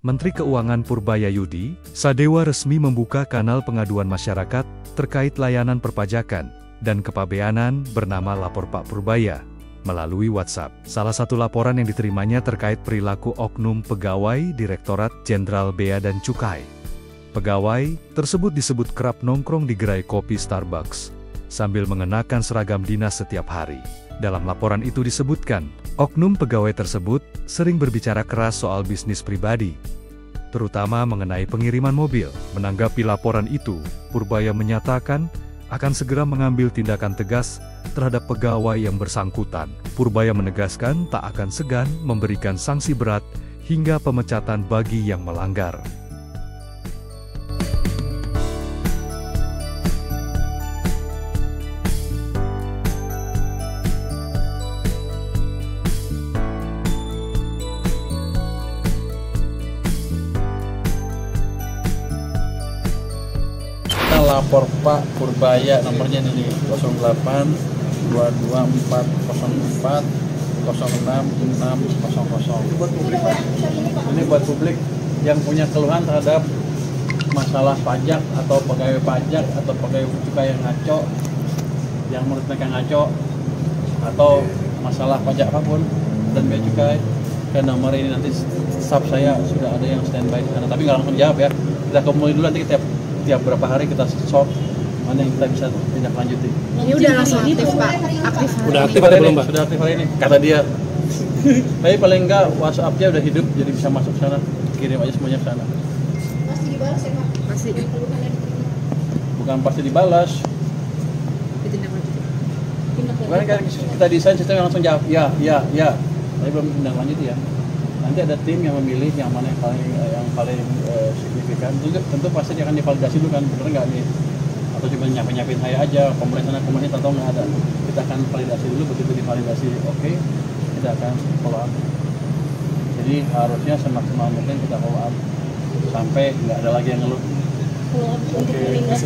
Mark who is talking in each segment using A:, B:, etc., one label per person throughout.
A: Menteri Keuangan Purbayayudi Sadewa resmi membuka kanal pengaduan masyarakat terkait layanan perpajakan dan kepabeanan bernama Lapor Pak Purbaya melalui WhatsApp. Salah satu laporan yang diterimanya terkait perilaku oknum pegawai Direktorat Jenderal Bea dan Cukai. Pegawai tersebut disebut kerap nongkrong di gerai kopi Starbucks sambil mengenakan seragam dinas setiap hari. Dalam laporan itu disebutkan, oknum pegawai tersebut sering berbicara keras soal bisnis pribadi, terutama mengenai pengiriman mobil. Menanggapi laporan itu, Purbaya menyatakan akan segera mengambil tindakan tegas terhadap pegawai yang bersangkutan. Purbaya menegaskan tak akan segan memberikan sanksi berat hingga pemecatan bagi yang melanggar.
B: Lapor Pak Purbaya, nomornya ini 08 22404 066600. Buat publik, Pak. Ini buat publik yang punya keluhan terhadap masalah pajak atau pegawai pajak atau pegawai cukai yang ngaco, yang menurut mereka ngaco, atau masalah pajak apapun dan bea cukai, ke nomor ini. Nanti staff saya sudah ada yang standby di sana, tapi nggak langsung jawab ya. Kita komunikasi dulu, nanti tiap berapa hari kita short mana yang kita bisa tindak lanjuti.
C: Ini udah langsung aktif, Pak. Aktif.
B: Udah aktif hari ini, sudah aktif hari ini, kata dia. Tapi paling enggak WhatsApp-nya udah hidup, jadi bisa masuk sana, kirim aja semuanya ke sana.
C: Pasti dibalas ya, Pak? Pasti.
B: Bukan pasti dibalas.
C: Ditindaklanjuti.
B: Bukan kan kita desain sistem yang langsung jawab ya. Tapi belum tindak lanjuti ya. Nanti ada tim yang memilih yang mana yang paling signifikan. Tentu pasti dia akan divalidasi dulu kan, bener nggak nih? Atau cuma nyapin saya aja, komplain sana komplain atau nggak ada. Kita akan validasi dulu, begitu divalidasi oke, kita akan follow up. Jadi harusnya semaksimal mungkin kita follow up sampai nggak ada lagi yang ngeluh.
D: Terima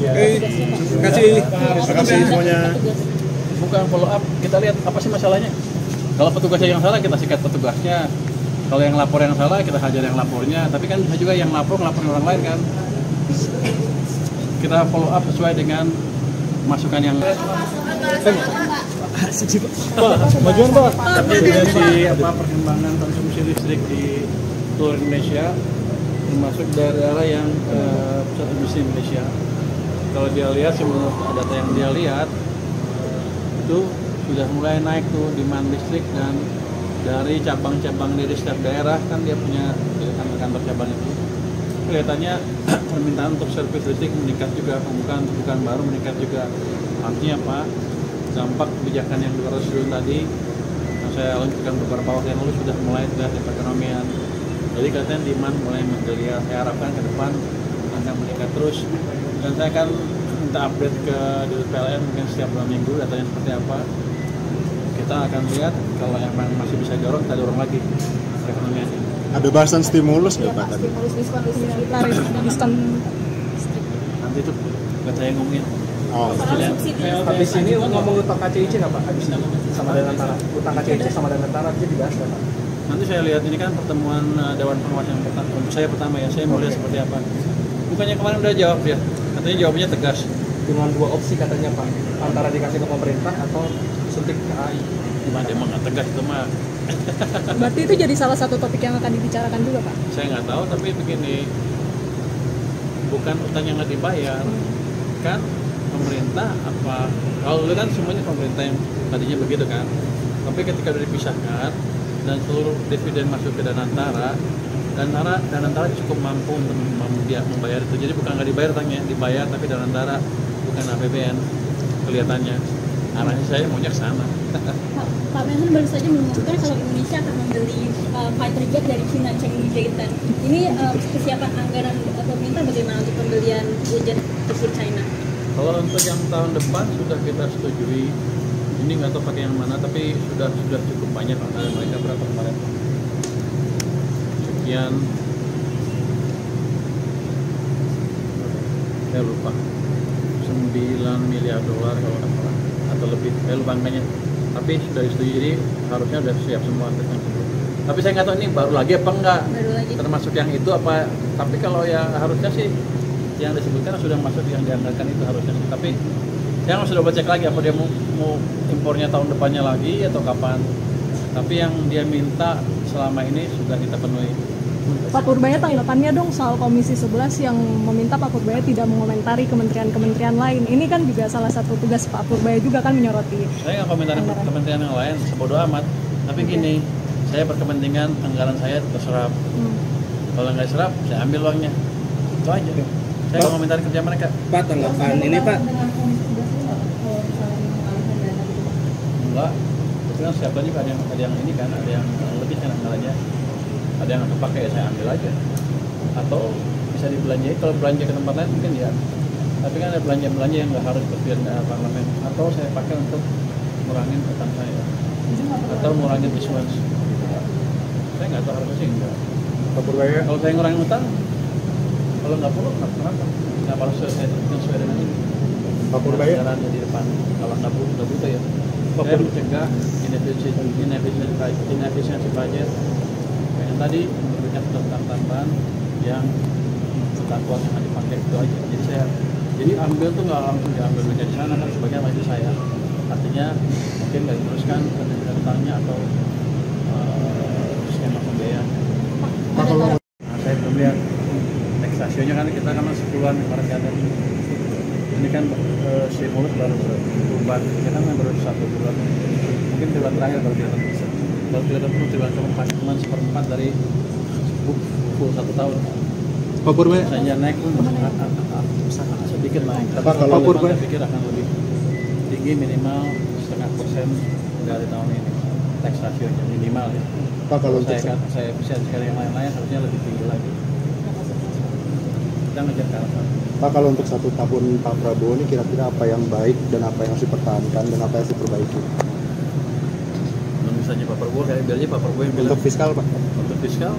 D: kasih semuanya.
B: Bukan follow up, kita lihat apa sih masalahnya. Kalau petugasnya yang salah, kita sikat petugasnya. Kalau yang lapor yang salah, kita hajar yang lapornya. Tapi kan bisa juga yang laporin orang lain kan. Kita follow up sesuai dengan masukan yang
D: Majuan, Pak.
B: Dari perkembangan konsumsi listrik di seluruh Indonesia, termasuk daerah yang pusat industri Indonesia. Kalau dia lihat, menurut data yang dia lihat, itu sudah mulai naik tuh demand listrik, dan dari cabang-cabang di setiap daerah kan dia punya kantor cabang itu. Kelihatannya permintaan untuk servis listrik meningkat juga, pembukaan baru meningkat juga. Artinya apa? Dampak kebijakan yang 200 triliun tadi yang saya lakukan beberapa waktu yang lalu sudah mulai terlihat di perekonomian. Jadi katanya demand mulai menggeliat. Saya harapkan ke depan akan meningkat terus. Dan saya akan minta update ke Dirut PLN mungkin setiap 2 minggu datanya seperti apa. Kita akan lihat kalau yang masih bisa dorong, kita dorong lagi perekonomian.
D: Ada bahasan stimulus nggak, Pak?
C: Stimulus diskon.
B: Nanti itu nggak saya ngomongin.
D: Oh.
E: Habis ini ngomong utang KCIC nggak, Pak? Habis sama dengan antara utang KCIC sama dengan antara itu dibahas nggak, Pak?
B: Nanti saya lihat, ini kan pertemuan Dewan Pengawas yang pertama ya, saya mau lihat seperti apa. Bukannya kemarin udah jawab ya, katanya jawabnya tegas.
E: Dengan 2 opsi katanya, Pak, antara dikasih ke pemerintah atau suntik ke AI.
B: Gimana emang nggak tegas itu mah?
C: Berarti itu jadi salah satu topik yang akan dibicarakan juga, Pak?
B: Saya nggak tahu, tapi begini, bukan utang yang nggak dibayar, kan pemerintah apa? Kalau dulu kan semuanya pemerintah yang tadinya begitu kan, tapi ketika udah dipisahkan dan seluruh dividen masuk ke Danantara, Danantara cukup mampu untuk membayar itu. Jadi bukan nggak dibayar utangnya, dibayar, tapi Danantara bukan APBN kelihatannya. Arahnya saya maunya ke sana.
F: Pak Menhan baru saja mengumumkan kalau Indonesia akan membeli fighter jet dari China Chengdu J-10. Ini kesiapan anggaran pemerintah bagaimana untuk pembelian jet tempur China?
B: Kalau untuk yang tahun depan sudah kita setujui. Ini nggak tahu pakai yang mana, tapi sudah cukup banyak. Mereka berapa kemarin? Sekian, saya lupa, 9 miliar dolar kalau nggak salah, atau lebih, saya lupa angkanya. Tapi sudah disetujui, jadi harusnya sudah siap semua. Tapi saya nggak tahu ini baru lagi apa enggak.
F: Baru lagi.
B: termasuk yang itu apa? Tapi kalau yang harusnya sih yang disebutkan sudah masuk yang dianggarkan itu harusnya sih. Tapi yang harus coba cek lagi apa dia mau impornya tahun depannya lagi atau kapan. Tapi yang dia minta selama ini sudah kita penuhi.
C: Pak Purbaya, tanggapannya dong soal Komisi 11 yang meminta Pak Purbaya tidak mengomentari kementerian-kementerian lain. Ini kan juga salah satu tugas Pak Purbaya juga kan menyoroti.
B: Saya nggak komentari kementerian yang lain, sebodoh amat. Tapi gini, saya berkepentingan anggaran saya terserap. Kalau nggak serap, saya ambil uangnya. Itu aja. Saya nggak komentari kerja mereka.
E: Pak, tanggapan ini Pak.
B: Enggak. Itu kan setiap bulan juga ada yang ini kan, ada yang lebih kan anggarannya. Ada yang nggak pakai ya saya ambil aja. Atau bisa dibelanjai, kalau belanja ke tempat lain mungkin ya. Tapi kan ada belanja-belanja yang nggak harus berpihak parlemen. Atau saya pakai untuk ngurangin utang saya. Atau ngurangin issuance. Saya nggak tahu harusnya sih enggak.
E: Pak Purbaya,
B: Kalau saya ngurangin utang, kalau nggak perlu kenapa? Nggak harus saya tentukan sesuai dengan ini.
D: Pak Purbaya.
B: Anggarannya di depan. Kalau nggak butuh ya. Saya mencegah inefisiensi budget. Yang tadi memberikan tambahan yang tak kuat yang dipakai itu aja. Jadi ambil tuh nggak langsung diambil dari sana kan sebagian masih saya. Artinya mungkin nggak diteruskan ke utangnya atau skema pembiayaan. Nah, saya belum lihat next rasionya kan kita kan 10-an kemarin kan. Ini kan stimulus baru berubah, kita kan baru 1 bulan. Mungkin bulan terakhir baru kelihatan bisa. Kalau kelihatan perlu bulan keempat, cuma 1/4 dari full 1 tahun.
D: Pak Purbaya.
B: Misalnya naik pun sedikit naik. Tapi
D: Pak, kalau
B: Pak Purbaya
D: Purbaya
B: pikir akan lebih tinggi minimal 0,5% dari tahun ini. Tax rasionya minimal ya.
D: Pak, kalau untuk
B: saya bisa sekali yang lain-lain harusnya lebih tinggi lagi. Kita ngejar ke arah.
D: Pak, kalau untuk 1 tahun Pak Prabowo ini kira-kira apa yang baik dan apa yang harus dipertahankan dan apa yang harus diperbaiki?
B: Misalnya Pak Prabowo, kayak biasanya Pak Prabowo yang bilang
D: Untuk fiskal, Pak.
B: untuk fiskal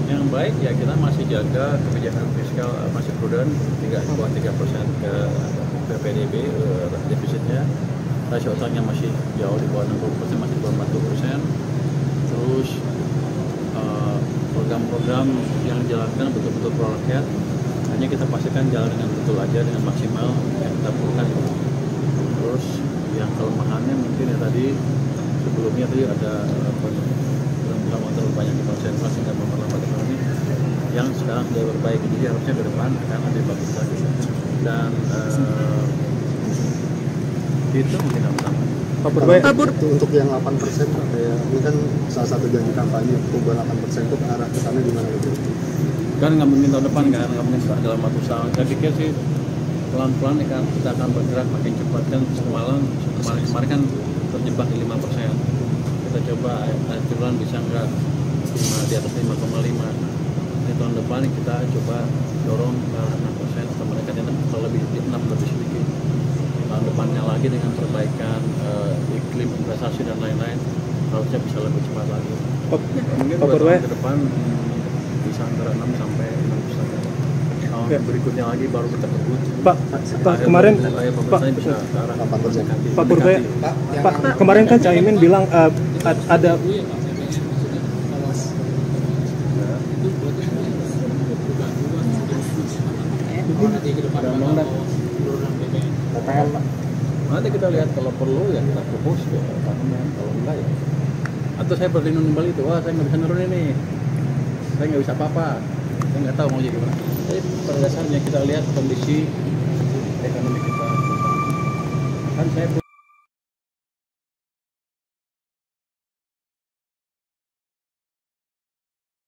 B: yang baik ya kita masih jaga kebijakan fiskal masih prudent 3,3% ke PDB defisitnya, rasio utangnya masih jauh di bawah 60%, masih di bawah 40%. Terus program-program yang dijalankan betul-betul pro rakyat, hanya kita pastikan jalan dengan betul aja, dengan maksimal yang kita perlukan. Terus yang kelemahannya mungkin ya tadi sebelumnya tadi ada program terlalu banyak dikonsentrasi dan memperlambat ekonomi yang sekarang sudah berbaiki, jadi harusnya ke depan akan lebih bagus lagi. Dan itu mungkin yang utama.
D: Pak Purbaya, untuk yang 8% Pak, kayak ini kan salah satu janji kampanye perubahan 8% itu ke arah ke sana gimana gitu?
B: Kan nggak mungkin tahun depan kan, nggak mungkin dalam waktu setahun. Saya pikir sih pelan-pelan kita akan bergerak makin cepat. Kan kemarin kan terjebak di 5%. Kita coba bulan bisa nggak di atas 5,5. Di tahun depan kita coba dorong ke 6% atau mereka kalau lebih 6 lebih sedikit. Tahun depannya lagi dengan perbaikan iklim investasi dan lain-lain harusnya bisa lebih cepat lagi. Mungkin ke depan bisa antara 6 sampai 6%. Tahun berikutnya lagi baru kita kebut.
E: Pak kemarin Pak Purbaya, Pak kemarin kan Caimin bilang ada
B: nanti kita lihat kalau perlu ya kita propose ke parlemen, kalau enggak ya atau saya berlindung kembali itu, wah saya nggak bisa nurunin nih, saya nggak bisa apa-apa, saya nggak tahu mau jadi gimana. Tapi pada dasarnya kita lihat kondisi ekonomi kita kan saya